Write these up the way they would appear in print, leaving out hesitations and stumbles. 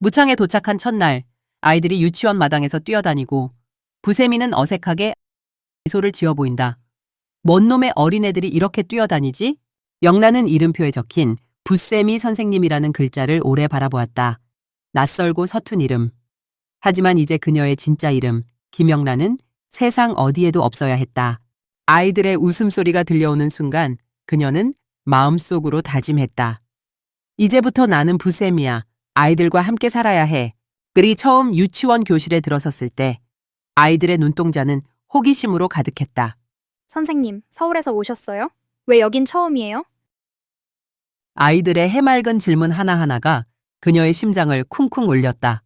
무창에 도착한 첫날, 아이들이 유치원 마당에서 뛰어다니고 부세미는 어색하게 미소를 지어 보인다. 뭔 놈의 어린애들이 이렇게 뛰어다니지? 영란은 이름표에 적힌 부세미 선생님이라는 글자를 오래 바라보았다. 낯설고 서툰 이름. 하지만 이제 그녀의 진짜 이름, 김영란은 세상 어디에도 없어야 했다. 아이들의 웃음소리가 들려오는 순간 그녀는 마음속으로 다짐했다. 이제부터 나는 부세미야. 아이들과 함께 살아야 해. 그리 처음 유치원 교실에 들어섰을 때 아이들의 눈동자는 호기심으로 가득했다. 선생님, 서울에서 오셨어요? 왜 여긴 처음이에요? 아이들의 해맑은 질문 하나하나가 그녀의 심장을 쿵쿵 울렸다.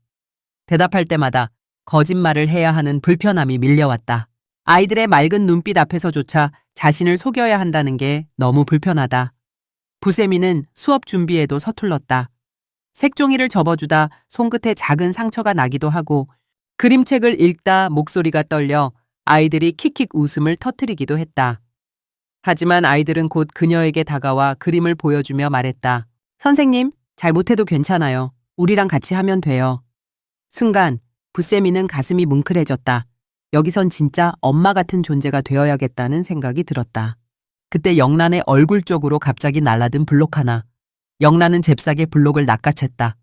대답할 때마다 거짓말을 해야 하는 불편함이 밀려왔다. 아이들의 맑은 눈빛 앞에서조차 자신을 속여야 한다는 게 너무 불편하다. 부세미는 수업 준비에도 서툴렀다. 색종이를 접어주다 손끝에 작은 상처가 나기도 하고 그림책을 읽다 목소리가 떨려 아이들이 킥킥 웃음을 터뜨리기도 했다. 하지만 아이들은 곧 그녀에게 다가와 그림을 보여주며 말했다. 선생님, 잘 못해도 괜찮아요. 우리랑 같이 하면 돼요. 순간 부세미는 가슴이 뭉클해졌다. 여기선 진짜 엄마 같은 존재가 되어야겠다는 생각이 들었다. 그때 영란의 얼굴 쪽으로 갑자기 날아든 블록 하나. 영란은 잽싸게 블록을 낚아챘다.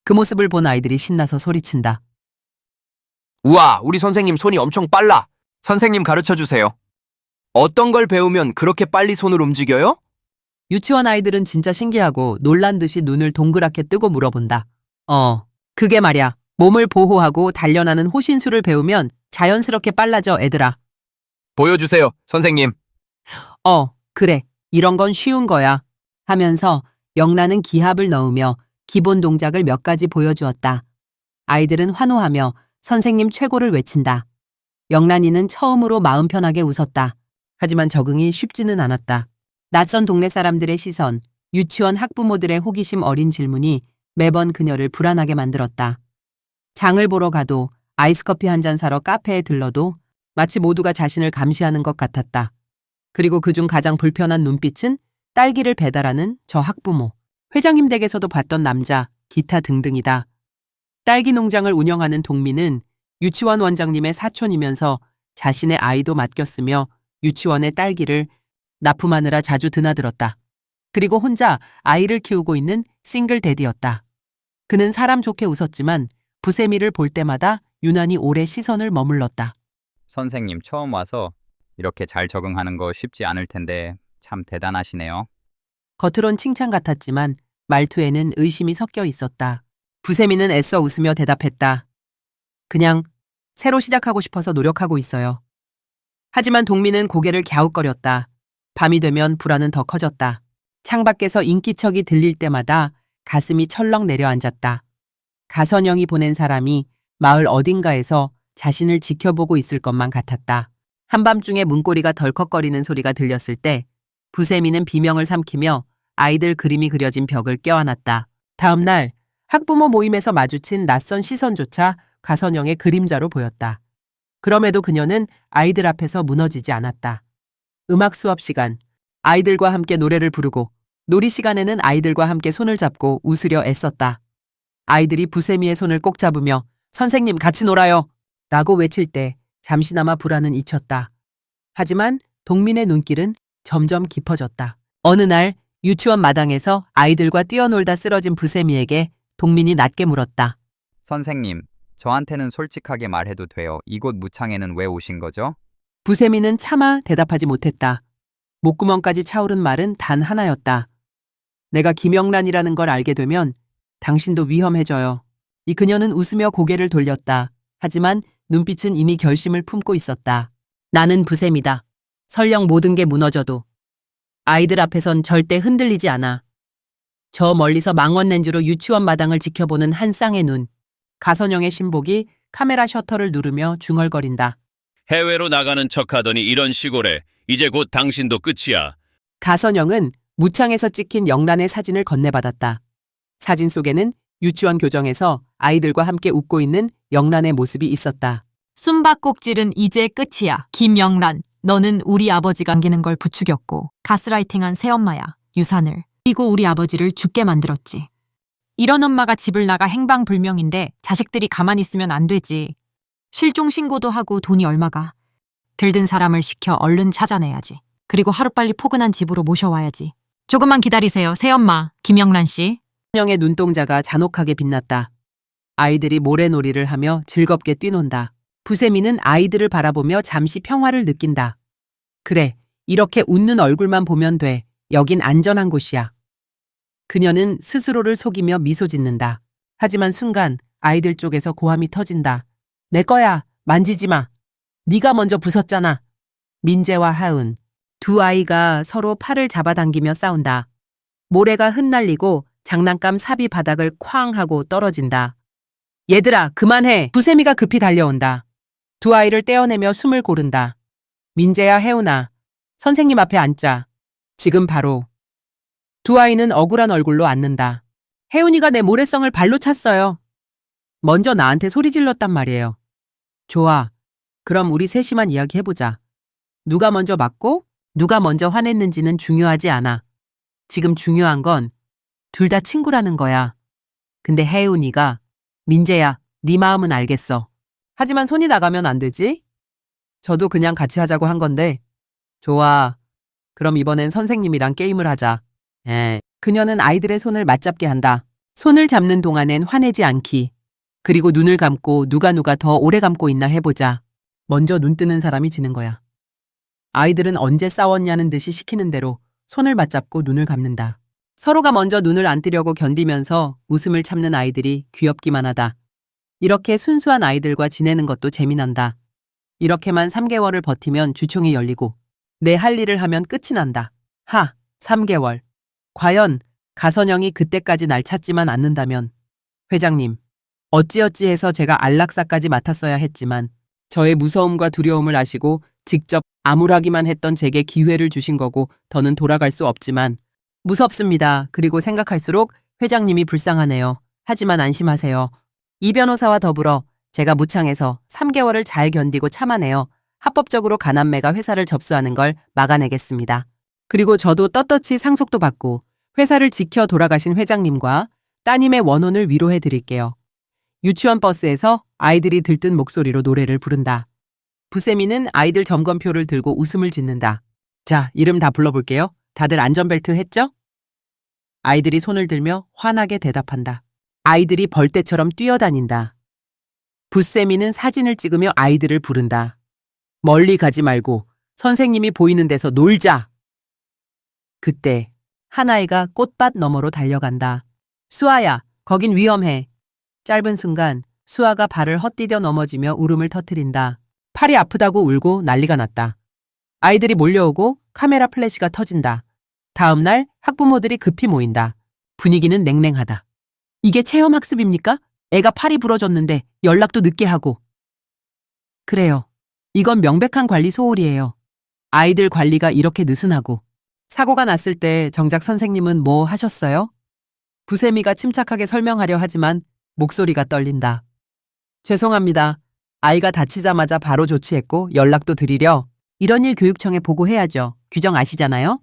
그 모습을 본 아이들이 신나서 소리친다. 우와, 우리 선생님 손이 엄청 빨라. 선생님 가르쳐 주세요. 어떤 걸 배우면 그렇게 빨리 손을 움직여요? 유치원 아이들은 진짜 신기하고 놀란 듯이 눈을 동그랗게 뜨고 물어본다. 그게 말야. 몸을 보호하고 단련하는 호신술을 배우면 자연스럽게 빨라져, 애들아. 보여주세요, 선생님. 그래. 이런 건 쉬운 거야. 하면서 영란은 기합을 넣으며 기본 동작을 몇 가지 보여주었다. 아이들은 환호하며 선생님 최고를 외친다. 영란이는 처음으로 마음 편하게 웃었다. 하지만 적응이 쉽지는 않았다. 낯선 동네 사람들의 시선, 유치원 학부모들의 호기심 어린 질문이 매번 그녀를 불안하게 만들었다. 장을 보러 가도 아이스커피 한 잔 사러 카페에 들러도 마치 모두가 자신을 감시하는 것 같았다. 그리고 그중 가장 불편한 눈빛은 딸기를 배달하는 저 학부모, 회장님 댁에서도 봤던 남자, 기타 등등이다. 딸기 농장을 운영하는 동민은 유치원 원장님의 사촌이면서 자신의 아이도 맡겼으며 유치원의 딸기를 납품하느라 자주 드나들었다. 그리고 혼자 아이를 키우고 있는 싱글 대디였다. 그는 사람 좋게 웃었지만 부세미를 볼 때마다 유난히 오래 시선을 머물렀다. 선생님 처음 와서 이렇게 잘 적응하는 거 쉽지 않을 텐데 참 대단하시네요. 겉으론 칭찬 같았지만 말투에는 의심이 섞여 있었다. 부세미는 애써 웃으며 대답했다. 그냥 새로 시작하고 싶어서 노력하고 있어요. 하지만 동민은 고개를 갸웃거렸다. 밤이 되면 불안은 더 커졌다. 창밖에서 인기척이 들릴 때마다 가슴이 철렁 내려앉았다. 가선영이 보낸 사람이 마을 어딘가에서 자신을 지켜보고 있을 것만 같았다. 한밤중에 문고리가 덜컥거리는 소리가 들렸을 때 부세미는 비명을 삼키며 아이들 그림이 그려진 벽을 껴안았다. 다음 날 학부모 모임에서 마주친 낯선 시선조차 가선영의 그림자로 보였다. 그럼에도 그녀는 아이들 앞에서 무너지지 않았다. 음악 수업 시간, 아이들과 함께 노래를 부르고 놀이 시간에는 아이들과 함께 손을 잡고 웃으려 애썼다. 아이들이 부세미의 손을 꼭 잡으며 선생님 같이 놀아요 라고 외칠 때 잠시나마 불안은 잊혔다. 하지만 동민의 눈길은 점점 깊어졌다. 어느 날 유치원 마당에서 아이들과 뛰어놀다 쓰러진 부세미에게 동민이 낮게 물었다. 선생님, 저한테는 솔직하게 말해도 돼요. 이곳 무창에는 왜 오신 거죠? 부세미는 차마 대답하지 못했다. 목구멍까지 차오른 말은 단 하나였다. 내가 김영란이라는 걸 알게 되면 당신도 위험해져요. 이 그녀는 웃으며 고개를 돌렸다. 하지만 눈빛은 이미 결심을 품고 있었다. 나는 부세미다. 설령 모든 게 무너져도 아이들 앞에선 절대 흔들리지 않아. 저 멀리서 망원 렌즈로 유치원 마당을 지켜보는 한 쌍의 눈. 가선영의 신복이 카메라 셔터를 누르며 중얼거린다. 해외로 나가는 척하더니 이런 시골에 이제 곧 당신도 끝이야. 가선영은 무창에서 찍힌 영란의 사진을 건네받았다. 사진 속에는 유치원 교정에서 아이들과 함께 웃고 있는 영란의 모습이 있었다. 숨바꼭질은 이제 끝이야. 김영란, 너는 우리 아버지가 안기는 걸 부추겼고 가스라이팅한 새엄마야. 유산을. 그리고 우리 아버지를 죽게 만들었지. 이런 엄마가 집을 나가 행방불명인데 자식들이 가만히 있으면 안 되지. 실종 신고도 하고 돈이 얼마가. 들든 사람을 시켜 얼른 찾아내야지. 그리고 하루빨리 포근한 집으로 모셔와야지. 조금만 기다리세요, 새엄마, 김영란 씨. 선영의 눈동자가 잔혹하게 빛났다. 아이들이 모래놀이를 하며 즐겁게 뛰논다. 부세미는 아이들을 바라보며 잠시 평화를 느낀다. 그래, 이렇게 웃는 얼굴만 보면 돼. 여긴 안전한 곳이야. 그녀는 스스로를 속이며 미소 짓는다. 하지만 순간 아이들 쪽에서 고함이 터진다. 내 거야. 만지지 마. 네가 먼저 부쉈잖아. 민재와 하은, 두 아이가 서로 팔을 잡아당기며 싸운다. 모래가 흩날리고 장난감 삽이 바닥을 쾅 하고 떨어진다. 얘들아, 그만해. 부세미가 급히 달려온다. 두 아이를 떼어내며 숨을 고른다. 민재야, 혜훈아. 선생님 앞에 앉자. 지금 바로. 두 아이는 억울한 얼굴로 앉는다. 혜훈이가 내 모래성을 발로 찼어요. 먼저 나한테 소리 질렀단 말이에요. 좋아. 그럼 우리 셋이만 이야기해보자. 누가 먼저 맞고 누가 먼저 화냈는지는 중요하지 않아. 지금 중요한 건 둘 다 친구라는 거야. 근데 혜훈이가 민재야, 네 마음은 알겠어. 하지만 손이 나가면 안 되지? 저도 그냥 같이 하자고 한 건데. 좋아. 그럼 이번엔 선생님이랑 게임을 하자. 그녀는 아이들의 손을 맞잡게 한다. 손을 잡는 동안엔 화내지 않기. 그리고 눈을 감고 누가 더 오래 감고 있나 해보자. 먼저 눈 뜨는 사람이 지는 거야. 아이들은 언제 싸웠냐는 듯이 시키는 대로 손을 맞잡고 눈을 감는다. 서로가 먼저 눈을 안 뜨려고 견디면서 웃음을 참는 아이들이 귀엽기만 하다. 이렇게 순수한 아이들과 지내는 것도 재미난다. 이렇게만 3개월을 버티면 주총이 열리고 내 할 일을 하면 끝이 난다. 3개월. 과연 가선영이 그때까지 날 찾지만 않는다면. 회장님, 어찌어찌해서 제가 안락사까지 맡았어야 했지만 저의 무서움과 두려움을 아시고 직접 암울하기만 했던 제게 기회를 주신 거고 더는 돌아갈 수 없지만 무섭습니다. 그리고 생각할수록 회장님이 불쌍하네요. 하지만 안심하세요. 이 변호사와 더불어 제가 무창에서 3개월을 잘 견디고 참아내어 합법적으로 가남매가 회사를 접수하는 걸 막아내겠습니다. 그리고 저도 떳떳이 상속도 받고 회사를 지켜 돌아가신 회장님과 따님의 원혼을 위로해 드릴게요. 유치원 버스에서 아이들이 들뜬 목소리로 노래를 부른다. 부세미는 아이들 점검표를 들고 웃음을 짓는다. 자, 이름 다 불러볼게요. 다들 안전벨트 했죠? 아이들이 손을 들며 환하게 대답한다. 아이들이 벌떼처럼 뛰어다닌다. 부세미는 사진을 찍으며 아이들을 부른다. 멀리 가지 말고 선생님이 보이는 데서 놀자. 그때 한 아이가 꽃밭 너머로 달려간다. 수아야, 거긴 위험해. 짧은 순간 수아가 발을 헛디뎌 넘어지며 울음을 터뜨린다. 팔이 아프다고 울고 난리가 났다. 아이들이 몰려오고 카메라 플래시가 터진다. 다음 날 학부모들이 급히 모인다. 분위기는 냉랭하다. 이게 체험학습입니까? 애가 팔이 부러졌는데 연락도 늦게 하고. 그래요. 이건 명백한 관리 소홀이에요. 아이들 관리가 이렇게 느슨하고. 사고가 났을 때 정작 선생님은 뭐 하셨어요? 부세미가 침착하게 설명하려 하지만 목소리가 떨린다. 죄송합니다. 아이가 다치자마자 바로 조치했고 연락도 드리려. 이런 일 교육청에 보고해야죠. 규정 아시잖아요?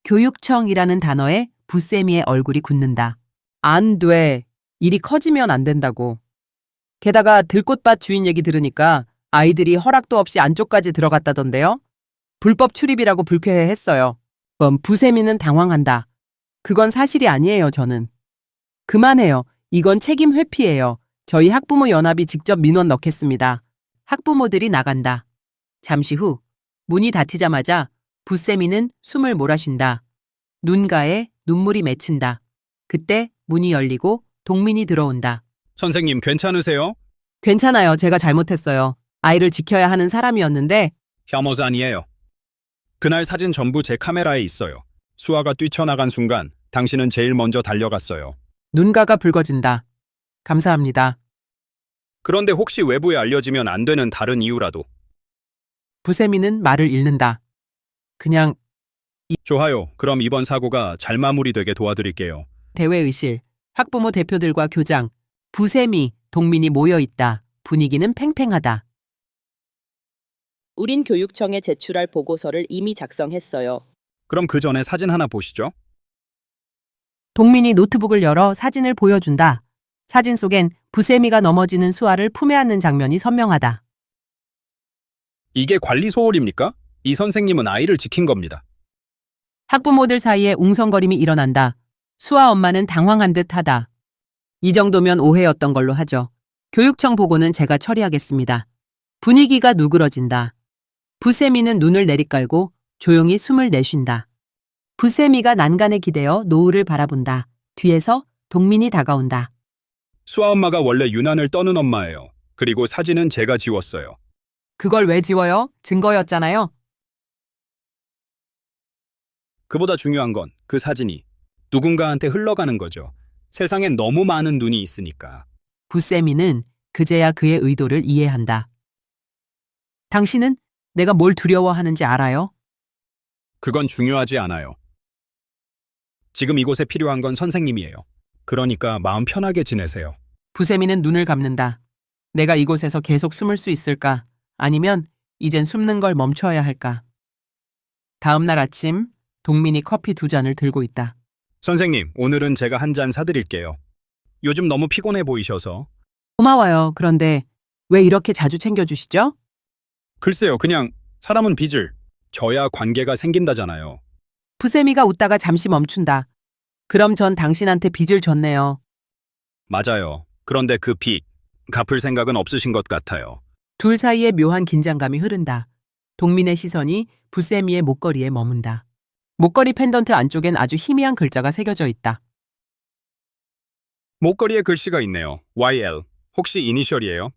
교육청이라는 단어에 부세미의 얼굴이 굳는다. 안 돼. 일이 커지면 안 된다고. 게다가 들꽃밭 주인 얘기 들으니까 아이들이 허락도 없이 안쪽까지 들어갔다던데요? 불법 출입이라고 불쾌해했어요. 그럼 부세미는 당황한다. 그건 사실이 아니에요, 저는. 그만해요. 이건 책임 회피예요. 저희 학부모 연합이 직접 민원 넣겠습니다. 학부모들이 나간다. 잠시 후 문이 닫히자마자 부세미는 숨을 몰아쉰다. 눈가에 눈물이 맺힌다. 그때 문이 열리고 동민이 들어온다. 선생님 괜찮으세요? 괜찮아요. 제가 잘못했어요. 아이를 지켜야 하는 사람이었는데. 혐오자 아니에요. 그날 사진 전부 제 카메라에 있어요. 수아가 뛰쳐나간 순간 당신은 제일 먼저 달려갔어요. 눈가가 붉어진다. 감사합니다. 그런데 혹시 외부에 알려지면 안 되는 다른 이유라도. 부세미는 말을 잃는다. 그냥 좋아요. 그럼 이번 사고가 잘 마무리되게 도와드릴게요. 대외의실, 학부모 대표들과 교장, 부세미, 동민이 모여있다. 분위기는 팽팽하다. 우린 교육청에 제출할 보고서를 이미 작성했어요. 그럼 그 전에 사진 하나 보시죠. 동민이 노트북을 열어 사진을 보여준다. 사진 속엔 부세미가 넘어지는 수아를 품에 안는 장면이 선명하다. 이게 관리 소홀입니까? 이 선생님은 아이를 지킨 겁니다. 학부모들 사이에 웅성거림이 일어난다. 수아 엄마는 당황한 듯하다. 이 정도면 오해였던 걸로 하죠. 교육청 보고는 제가 처리하겠습니다. 분위기가 누그러진다. 부세미는 눈을 내리깔고 조용히 숨을 내쉰다. 부세미가 난간에 기대어 노을을 바라본다. 뒤에서 동민이 다가온다. 수아 엄마가 원래 유난을 떠는 엄마예요. 그리고 사진은 제가 지웠어요. 그걸 왜 지워요? 증거였잖아요. 그보다 중요한 건 그 사진이 누군가한테 흘러가는 거죠. 세상엔 너무 많은 눈이 있으니까. 부세미는 그제야 그의 의도를 이해한다. 당신은 내가 뭘 두려워하는지 알아요? 그건 중요하지 않아요. 지금 이곳에 필요한 건 선생님이에요. 그러니까 마음 편하게 지내세요. 부세미는 눈을 감는다. 내가 이곳에서 계속 숨을 수 있을까? 아니면 이젠 숨는 걸 멈춰야 할까? 다음 날 아침, 동민이 커피 2잔을 들고 있다. 선생님, 오늘은 제가 한 잔 사드릴게요. 요즘 너무 피곤해 보이셔서. 고마워요. 그런데 왜 이렇게 자주 챙겨주시죠? 글쎄요, 그냥 사람은 빚을 져야 관계가 생긴다잖아요. 부세미가 웃다가 잠시 멈춘다. 그럼 전 당신한테 빚을 졌네요. 맞아요. 그런데 그 빚 갚을 생각은 없으신 것 같아요. 둘 사이에 묘한 긴장감이 흐른다. 동민의 시선이 부세미의 목걸이에 머문다. 목걸이 펜던트 안쪽엔 아주 희미한 글자가 새겨져 있다. 목걸이에 글씨가 있네요. YL. 혹시 이니셜이에요?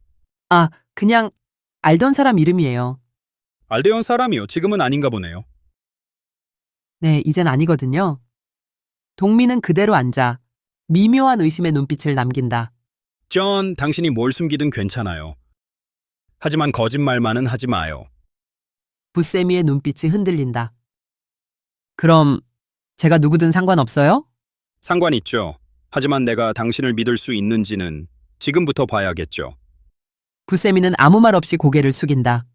아, 그냥 알던 사람 이름이에요. 알데온 사람이요. 지금은 아닌가 보네요. 네, 이젠 아니거든요. 동민은 그대로 앉아 미묘한 의심의 눈빛을 남긴다. 전 당신이 뭘 숨기든 괜찮아요. 하지만 거짓말만은 하지 마요. 부세미의 눈빛이 흔들린다. 그럼 제가 누구든 상관없어요? 상관 있죠. 하지만 내가 당신을 믿을 수 있는지는 지금부터 봐야겠죠. 부세미는 아무 말 없이 고개를 숙인다.